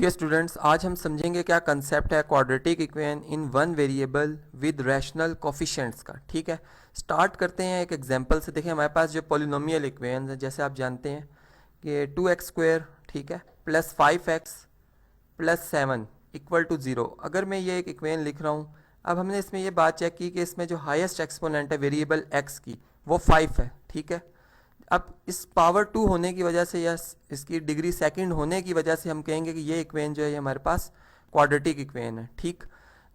Dear students, आज हम समझेंगे क्या कंसेप्ट है quadratic equation in one variable with rational coefficients का। ठीक है, स्टार्ट करते हैं एक एग्जांपल से। देखिए हमारे पास जो पॉलिनोमियल इक्वेशन है, जैसे आप जानते हैं कि 2x² ठीक है plus 5x plus 7 equal to 0। अगर मैं ये एक इक्वेशन लिख रहा हूँ, अब हमने इसमें ये बात चेक की कि इसमें जो हाईएस्ट एक्सपोनेंट है वेरिएबल x की वो 5 है। ठीक है, अब इस पावर 2 होने की वजह से या इसकी डिग्री सेकंड होने की वजह से हम कहेंगे कि ये इक्वेशन जो है हमारे पास क्वाड्रेटिक इक्वेशन है। ठीक,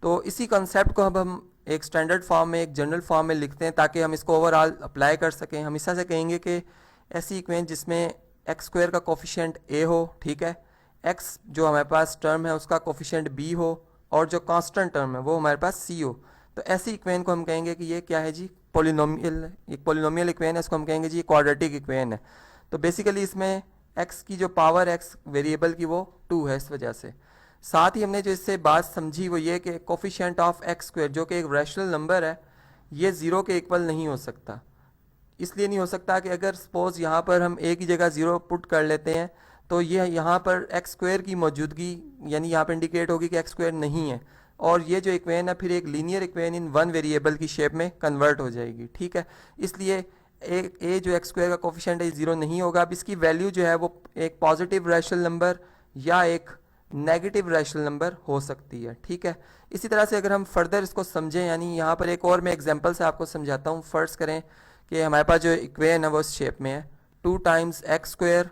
तो इसी कंसेप्ट को अब हम एक स्टैंडर्ड फॉर्म में, एक जनरल फॉर्म में लिखते हैं ताकि हम इसको ओवरऑल अप्लाई कर सकें। हम इस तरह से कहेंगे कि ऐसी इक्वेशन जिसमें x² का कोफिशिएंट a हो, ठीक है, x जो हमारे पास टर्म है उसका कोफिशिएंट b हो और जो कांस्टेंट टर्म है वो हमारे पास c हो, तो ऐसी इक्वेशन को हम कहेंगे कि ये क्या है जी, पॉलिनोमियल। एक पॉलिनोमियल इक्वेशन है, इसको हम कहेंगे जी क्वाड्रेटिक इक्वेशन है। तो बेसिकली इसमें x की जो पावर x वेरिएबल की वो 2 है, इस वजह से। साथ ही हमने जो इससे बात समझी वो ये कि कोफिशिएंट ऑफ x² जो कि एक रैशनल नंबर है, ये 0 के इक्वल नहीं हो सकता। इसलिए नहीं हो सकता कि अगर सपोज यहाँ पर हम a की जगह 0 पुट कर लेते हैं तो ये यहाँ पर x² की मौजूदगी यानी यहाँ पर इंडिकेट होगी कि x² नहीं है, और ये जो इक्वेशन है फिर एक linear equation in one variable की शेप में कन्वर्ट हो जाएगी। ठीक है, इसलिए ए जो x² का कोफिशिएंट है 0 नहीं होगा। अब इसकी वैल्यू जो है वो एक पॉजिटिव रैशनल नंबर या एक नेगेटिव रैशनल नंबर हो सकती है। ठीक है, इसी तरह से अगर हम फर्दर इसको समझें, यानी यहाँ पर एक और मैं एग्जाम्पल से आपको समझाता हूँ। फर्स्ट करें कि हमारे पास जो इक्वेशन है वो इस शेप में है 2 times x²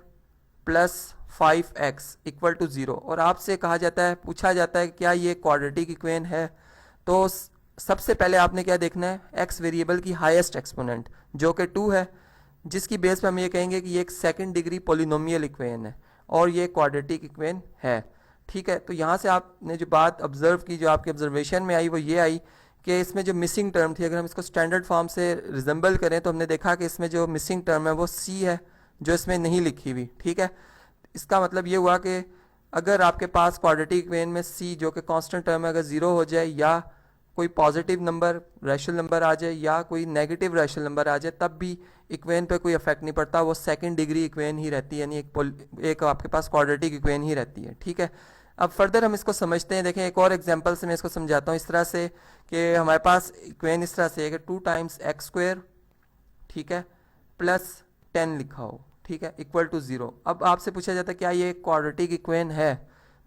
plus 5x equal to 0, और आपसे कहा जाता है, पूछा जाता है क्या ये क्वाड्रेटिक इक्वेशन है। तो सबसे पहले आपने क्या देखना है, x वेरिएबल की हाईएस्ट एक्सपोनेंट जो कि 2 है, जिसकी बेस पे हम ये कहेंगे कि ये एक सेकंड डिग्री पॉलिनोमियल इक्वेशन है और ये क्वाड्रेटिक इक्वेशन है। ठीक है, तो यहाँ से आपने जो बात ऑब्जर्व की, जो आपके ऑब्जर्वेशन में आई वो ये आई कि इसमें जो मिसिंग टर्म थी, अगर हम इसको स्टैंडर्ड फॉर्म से रिजेंबल करें तो हमने देखा कि इसमें जो मिसिंग टर्म है वो c है, जो इसमें नहीं लिखी हुई। ठीक है, इसका मतलब ये हुआ कि अगर आपके पास क्वाड्रेटिक इक्वेशन में c जो कि कांस्टेंट टर्म है अगर 0 हो जाए, या कोई पॉजिटिव नंबर रैशनल नंबर आ जाए या कोई नेगेटिव रैशनल नंबर आ जाए, तब भी इक्वेशन पे कोई इफेक्ट नहीं पड़ता, वो सेकंड डिग्री इक्वेशन ही रहती है, यानी एक आपके पास क्वाड्रेटिक इक्वेशन ही रहती है। ठीक है, अब फर्दर हम इसको समझते हैं। देखें एक और एग्जांपल से मैं इसको समझाता हूँ इस तरह से कि हमारे पास इक्वेशन इस तरह से है कि 2 टाइम्स x², ठीक है, प्लस 10 लिखा हो, ठीक है, इक्वल टू 0। अब आपसे पूछा जाता है क्या ये क्वाड्रेटिक इक्वेशन है,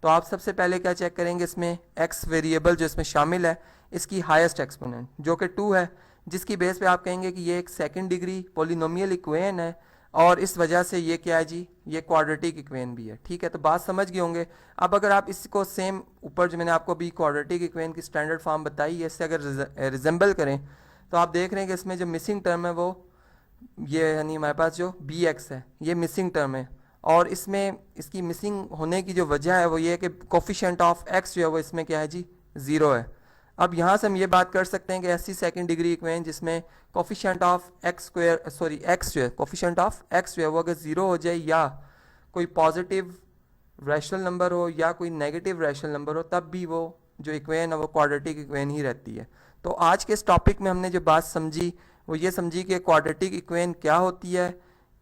तो आप सबसे पहले क्या चेक करेंगे, इसमें x वेरिएबल जो इसमें शामिल है इसकी हाईएस्ट एक्सपोनेंट जो कि 2 है, जिसकी बेस पे आप कहेंगे कि ये एक सेकंड डिग्री पॉलिनोमियल इक्वेशन है और इस वजह से ये क्या है जी, ये क्वाड्रेटिक इक्वेशन भी है। ठीक है, तो बात समझ गए होंगे। अब अगर आप इसको सेम ऊपर जो मैंने आपको अभी क्वाड्रेटिक इक्वेशन की स्टैंडर्ड फॉर्म बताई है, इससे अगर रिजेंबल करें तो आप देख रहे हैं कि इसमें जो मिसिंग टर्म है वो ये, यानी हमारे पास जो bx है ये मिसिंग टर्म है, और इसमें इसकी मिसिंग होने की जो वजह है वो ये है कि कोफिशिएंट ऑफ x जो है वो इसमें क्या है जी, 0 है। अब यहाँ से हम ये बात कर सकते हैं कि ऐसी सेकंड डिग्री इक्वेशन जिसमें कोफिशिएंट ऑफ x जो है, कोफिशिएंट ऑफ x जो है वो अगर 0 हो जाए या कोई पॉजिटिव रैशनल नंबर हो या कोई नेगेटिव रैशनल नंबर हो, तब भी वो जो इक्वेशन है वो क्वाड्रेटिक इक्वेशन ही रहती है। तो आज के इस टॉपिक में हमने जो बात समझी वो ये समझी कि क्वाड्रेटिक इक्वेशन क्या होती है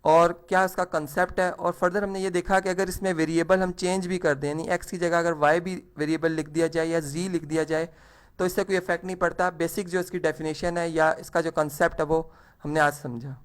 और क्या इसका कंसेप्ट है, और फर्दर हमने ये देखा कि अगर इसमें वेरिएबल हम चेंज भी कर दें, यानी x की जगह अगर y भी वेरिएबल लिख दिया जाए या z लिख दिया जाए तो इससे कोई इफेक्ट नहीं पड़ता। बेसिक जो इसकी डेफिनेशन है या इसका जो कंसेप्ट है वो हमने आज समझा।